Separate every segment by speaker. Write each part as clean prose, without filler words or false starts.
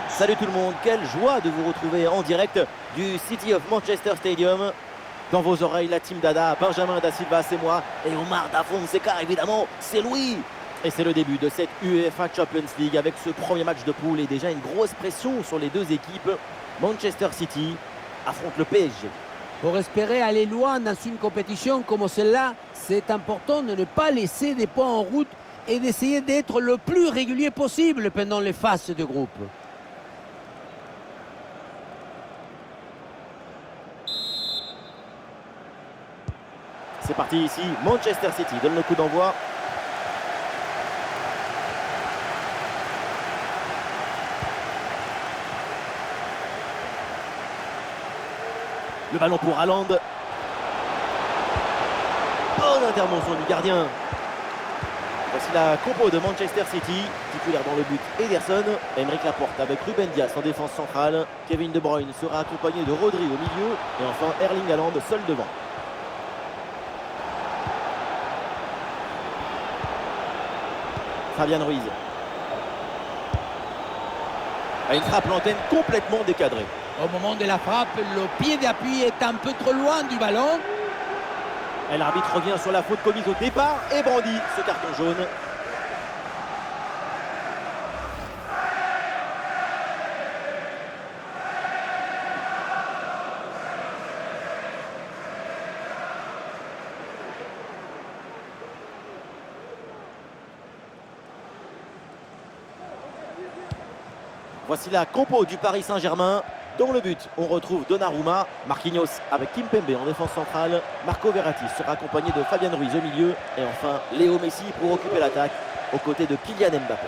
Speaker 1: Salut tout le monde, quelle joie de vous retrouver en direct du City of Manchester Stadium. Dans vos oreilles, la team Dada, Benjamin Da Silva, c'est moi, et Omar Da Fonseca, évidemment, c'est Louis. Et c'est le début de cette UEFA Champions League avec ce premier match de poule et déjà une grosse pression sur les deux équipes. Manchester City affronte le PSG.
Speaker 2: Pour espérer aller loin dans une compétition comme celle-là, c'est important de ne pas laisser des points en route et d'essayer d'être le plus régulier possible pendant les phases de groupe.
Speaker 1: C'est parti ici, Manchester City donne le coup d'envoi. Le ballon pour Haaland. Bonne intervention du gardien. Voici la compo de Manchester City. Titulaire dans le but, Ederson. Aymeric Laporte avec Ruben Dias en défense centrale. Kevin De Bruyne sera accompagné de Rodri au milieu. Et enfin Erling Haaland seul devant. Fabian Ruiz. Une frappe l'antenne complètement décadrée.
Speaker 2: Au moment de la frappe, le pied d'appui est un peu trop loin du ballon.
Speaker 1: Et l'arbitre revient sur la faute commise au départ et brandit ce carton jaune. Voici la compo du Paris Saint-Germain. Dans le but, on retrouve Donnarumma, Marquinhos avec Kimpembe en défense centrale. Marco Verratti sera accompagné de Fabian Ruiz au milieu. Et enfin, Léo Messi pour occuper l'attaque aux côtés de Kylian Mbappé.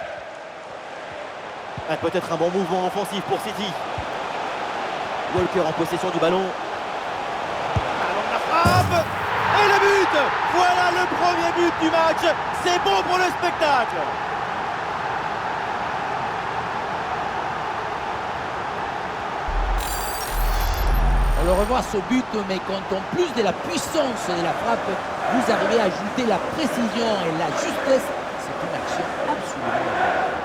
Speaker 1: Peut-être un bon mouvement offensif pour City. Walker en possession du ballon. Ballon de la frappe. Et le but. Voilà le premier but du match. C'est bon pour le spectacle.
Speaker 2: On le revoit ce but, mais quand en plus de la puissance de la frappe, vous arrivez à ajouter la précision et la justesse, c'est une action absolument
Speaker 1: incroyable.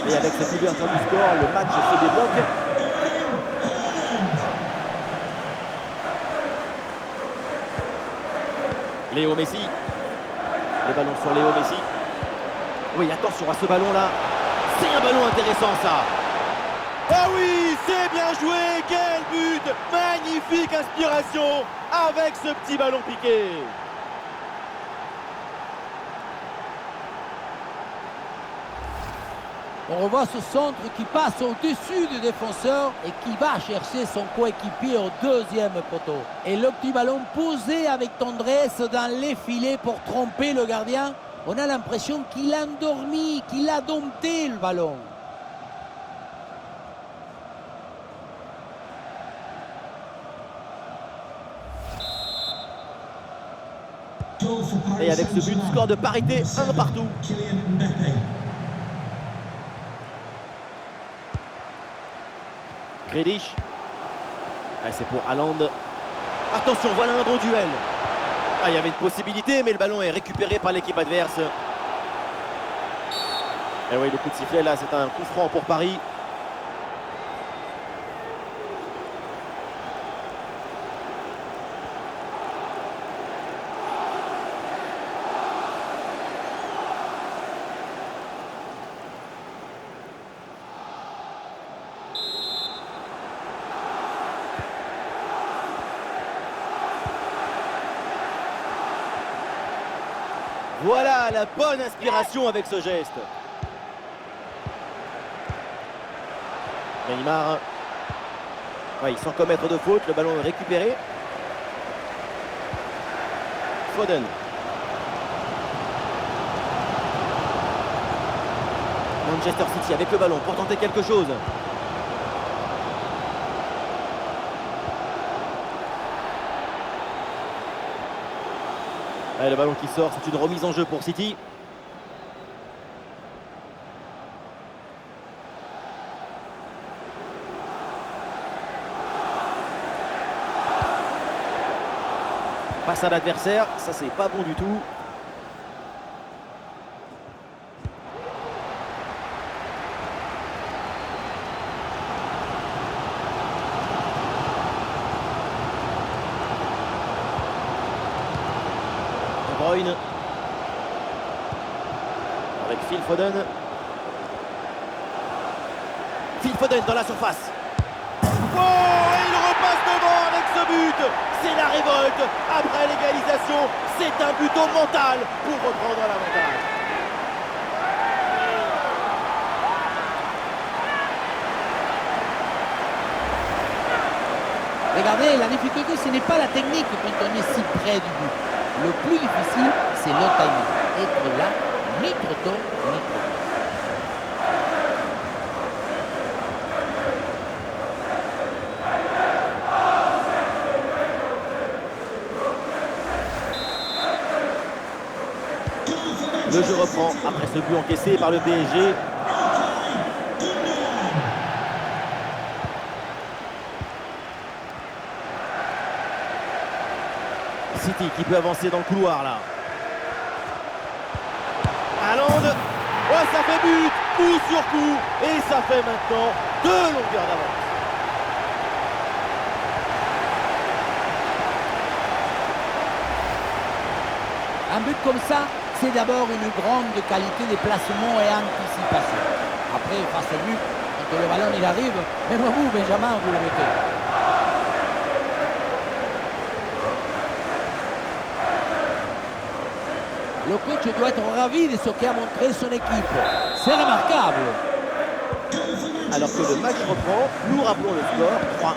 Speaker 1: Et avec cette ouverture du score, le match se débloque. Léo Messi. Le ballon sur Léo Messi. Oui, attention à ce ballon-là. C'est un ballon intéressant, ça. Ah oui, c'est bien joué. Quel but. Magnifique inspiration avec ce petit ballon piqué.
Speaker 2: On revoit ce centre qui passe au-dessus du défenseur et qui va chercher son coéquipier au deuxième poteau. Et le petit ballon posé avec tendresse dans les filets pour tromper le gardien. On a l'impression qu'il a endormi, qu'il a dompté le ballon.
Speaker 1: Et avec ce but, score de parité, 1 partout. Grealish. C'est pour Haaland. Attention, voilà un bon duel. Il y avait une possibilité, mais le ballon est récupéré par l'équipe adverse. Et oui, le coup de sifflet, là, c'est un coup franc pour Paris. Voilà la bonne inspiration avec ce geste. Neymar. Sans commettre de faute, le ballon est récupéré. Foden. Manchester City avec le ballon pour tenter quelque chose. Allez, le ballon qui sort, c'est une remise en jeu pour City. Passe à l'adversaire, ça c'est pas bon du tout. De Bruyne. Avec Phil Foden. Phil Foden dans la surface. Oh, et il repasse devant avec ce but. C'est la révolte. Après l'égalisation, c'est un but au mental pour reprendre l'avantage.
Speaker 2: Regardez, la difficulté, ce n'est pas la technique quand on est si près du but. Le plus difficile, c'est le timing. Être là, ni trop tôt, ni trop tard.
Speaker 1: Le jeu reprend après ce but encaissé par le PSG. City qui peut avancer dans le couloir là. Haaland. Oh, ça fait but, coup sur coup. Et ça fait maintenant 2 longueurs d'avance.
Speaker 2: Un but comme ça, c'est d'abord une grande qualité de placement et anticipation. Après, face au but, quand le ballon il arrive, même vous, Benjamin, vous le mettez. Le coach doit être ravi de ce qu'a montré son équipe. C'est remarquable.
Speaker 1: Alors que le match reprend, nous rappelons le score 3-1.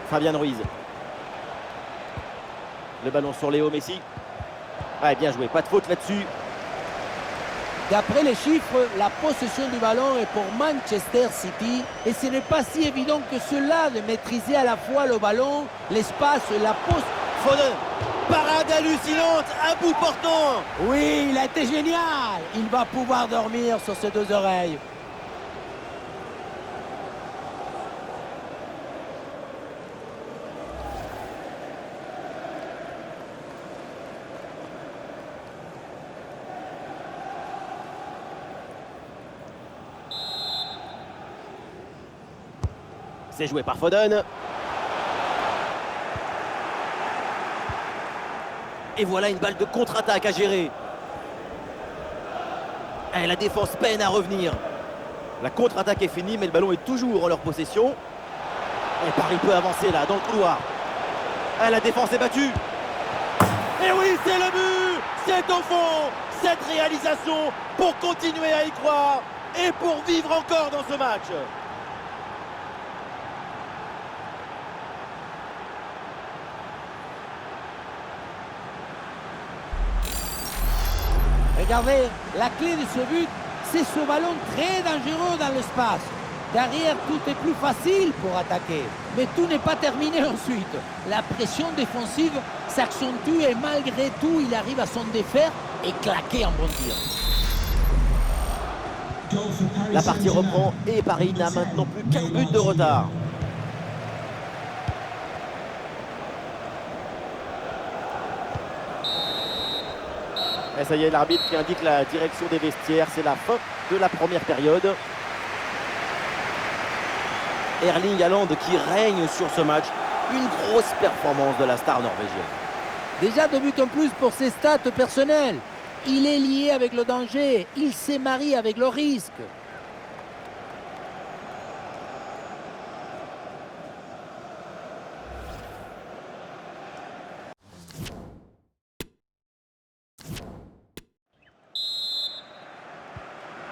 Speaker 1: Fabian Ruiz. Le ballon sur Léo Messi. Ouais, bien joué, pas de faute là-dessus.
Speaker 2: D'après les chiffres, la possession du ballon est pour Manchester City et ce n'est pas si évident que cela de maîtriser à la fois le ballon, l'espace et la poste.
Speaker 1: Foden, parade hallucinante, à bout portant.
Speaker 2: Oui, il a été génial. Il va pouvoir dormir sur ses 2 oreilles.
Speaker 1: C'est joué par Foden. Et voilà une balle de contre-attaque à gérer. Et la défense peine à revenir. La contre-attaque est finie, mais le ballon est toujours en leur possession. Et Paris peut avancer là, dans le couloir. Et la défense est battue. Et oui, c'est le but. C'est au fond. Cette réalisation pour continuer à y croire et pour vivre encore dans ce match.
Speaker 2: Regardez, la clé de ce but, c'est ce ballon très dangereux dans l'espace. Derrière, tout est plus facile pour attaquer. Mais tout n'est pas terminé ensuite. La pression défensive s'accentue et malgré tout, il arrive à s'en défaire et claquer un bon tir.
Speaker 1: La partie reprend et Paris n'a maintenant plus qu'un but de retard. Et ça y est, l'arbitre qui indique la direction des vestiaires. C'est la fin de la première période. Erling Haaland qui règne sur ce match. Une grosse performance de la star norvégienne.
Speaker 2: Déjà 2 buts en plus pour ses stats personnelles. Il est lié avec le danger. Il s'est marié avec le risque.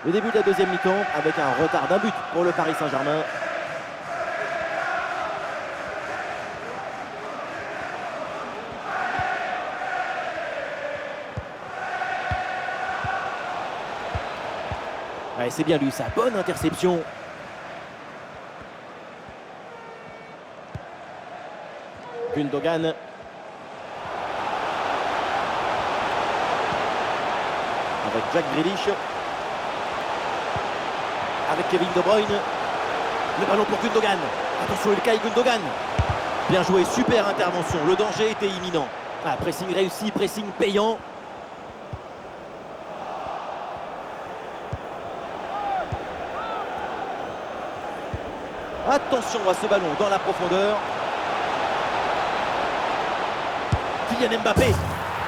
Speaker 1: Le début de la deuxième mi-temps avec un retard d'un but pour le Paris Saint-Germain. Ouais, c'est bien lui, sa bonne interception. Gundogan. Avec Jack Grealish. avec Kevin De Bruyne. Le ballon pour Gundogan. Attention, Ilkay Gundogan. Bien joué, super intervention. Le danger était imminent. Ah, pressing réussi, pressing payant. Attention à ce ballon dans la profondeur. Kylian Mbappé.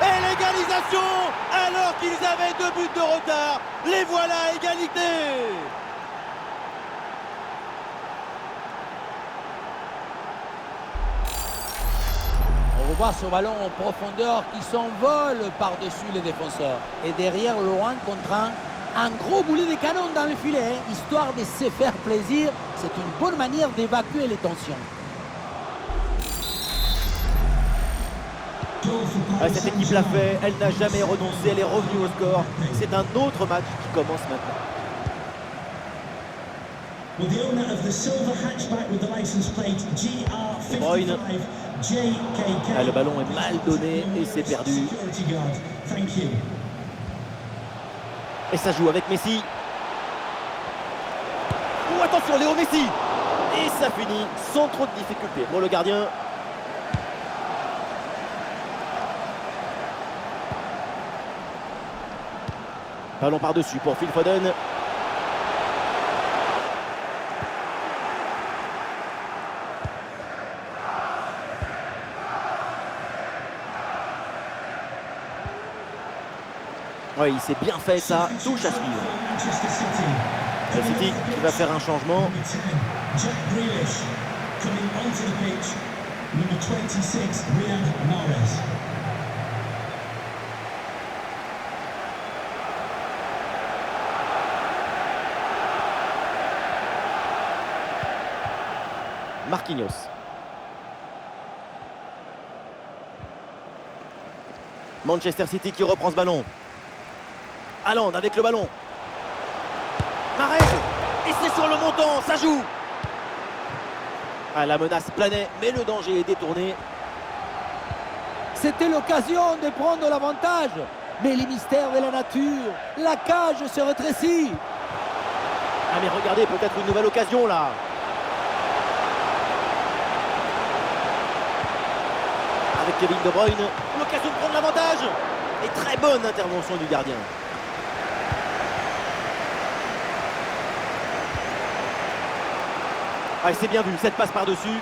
Speaker 1: Et l'égalisation alors qu'ils avaient 2 buts de retard. Les voilà à égalité.
Speaker 2: On revoit ce ballon en profondeur qui s'envole par-dessus les défenseurs. Et derrière, loin contre un gros boulet de canon dans le filet, histoire de se faire plaisir. C'est une bonne manière d'évacuer les tensions.
Speaker 1: Cette équipe l'a fait, elle n'a jamais renoncé, elle est revenue au score. C'est un autre match qui commence maintenant. De Bruyne. Ah, le ballon est mal donné et c'est perdu. Et ça joue avec Messi. Oh, attention, Léo Messi. Et ça finit sans trop de difficultés pour le gardien. Ballon par-dessus pour Phil Foden. Oui, il s'est bien fait ça, touche à suivre. Le City qui va faire un changement. Marquinhos. Manchester City qui reprend ce ballon. Haaland avec le ballon. Mahrez. Et c'est sur le montant, ça joue. Ah, la menace planait, mais le danger est détourné.
Speaker 2: C'était l'occasion de prendre l'avantage. Mais les mystères de la nature, la cage se rétrécit.
Speaker 1: Ah mais regardez, peut-être une nouvelle occasion là. Avec Kevin De Bruyne, l'occasion de prendre l'avantage. Et très bonne intervention du gardien. Ah, c'est bien vu, cette passe par-dessus.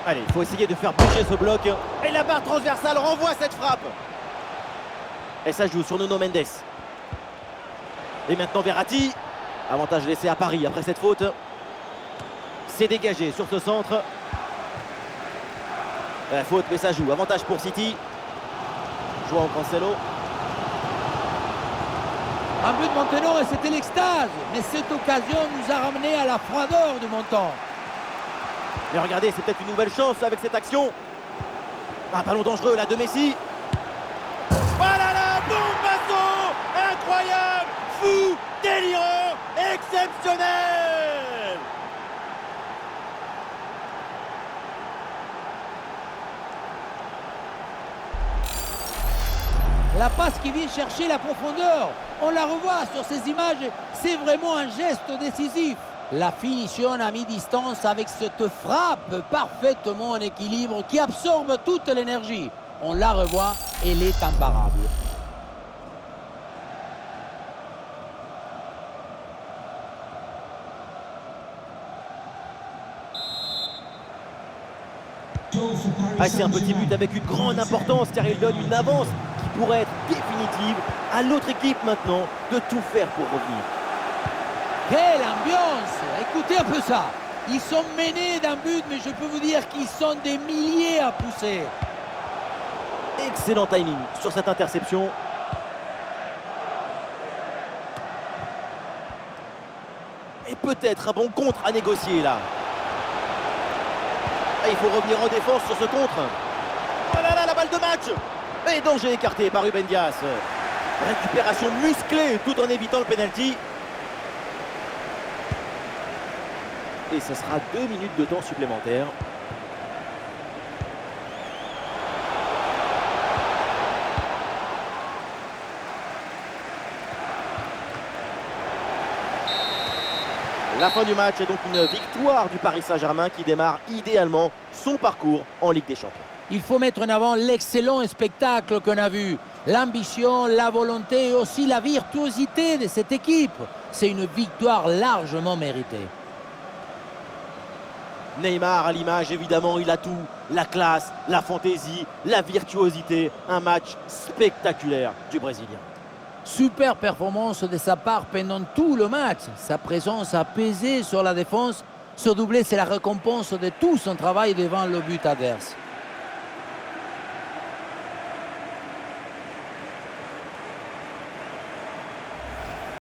Speaker 1: Allez, il faut essayer de faire bouger ce bloc. Et la barre transversale renvoie cette frappe. Et ça joue sur Nuno Mendes. Et maintenant Verratti. Avantage laissé à Paris après cette faute. C'est dégagé sur ce centre. La faute, mais ça joue. Avantage pour City. João Cancelo.
Speaker 2: Un but de Montenegro et c'était l'extase. Mais cette occasion nous a ramené à la froideur du montant.
Speaker 1: Mais regardez, c'est peut-être une nouvelle chance avec cette action. Un ballon dangereux là de Messi. Oh là là, bombasso. Incroyable, fou, délirant, exceptionnel.
Speaker 2: La passe qui vient chercher la profondeur. On la revoit sur ces images. C'est vraiment un geste décisif. La finition à mi-distance avec cette frappe parfaitement en équilibre qui absorbe toute l'énergie. On la revoit, elle est imparable.
Speaker 1: Ah, c'est un petit but avec une grande importance car il donne une avance qui pourrait être définitive. À l'autre équipe maintenant de tout faire pour revenir.
Speaker 2: Quelle ambiance! Écoutez un peu ça. Ils sont menés d'un but, mais je peux vous dire qu'ils sont des milliers à pousser.
Speaker 1: Excellent timing sur cette interception. Et peut-être un bon contre à négocier là. Ah, il faut revenir en défense sur ce contre. Oh là là, la balle de match. Et danger écarté par Ruben Dias. Récupération musclée tout en évitant le penalty. Et ce sera 2 minutes de temps supplémentaire. La fin du match est donc une victoire du Paris Saint-Germain qui démarre idéalement son parcours en Ligue des Champions.
Speaker 2: Il faut mettre en avant l'excellent spectacle qu'on a vu. L'ambition, la volonté et aussi la virtuosité de cette équipe. C'est une victoire largement méritée.
Speaker 1: Neymar à l'image, évidemment, il a tout. La classe, la fantaisie, la virtuosité. Un match spectaculaire du Brésilien.
Speaker 2: Super performance de sa part pendant tout le match. Sa présence a pesé sur la défense. Ce doublé, c'est la récompense de tout son travail devant le but adverse.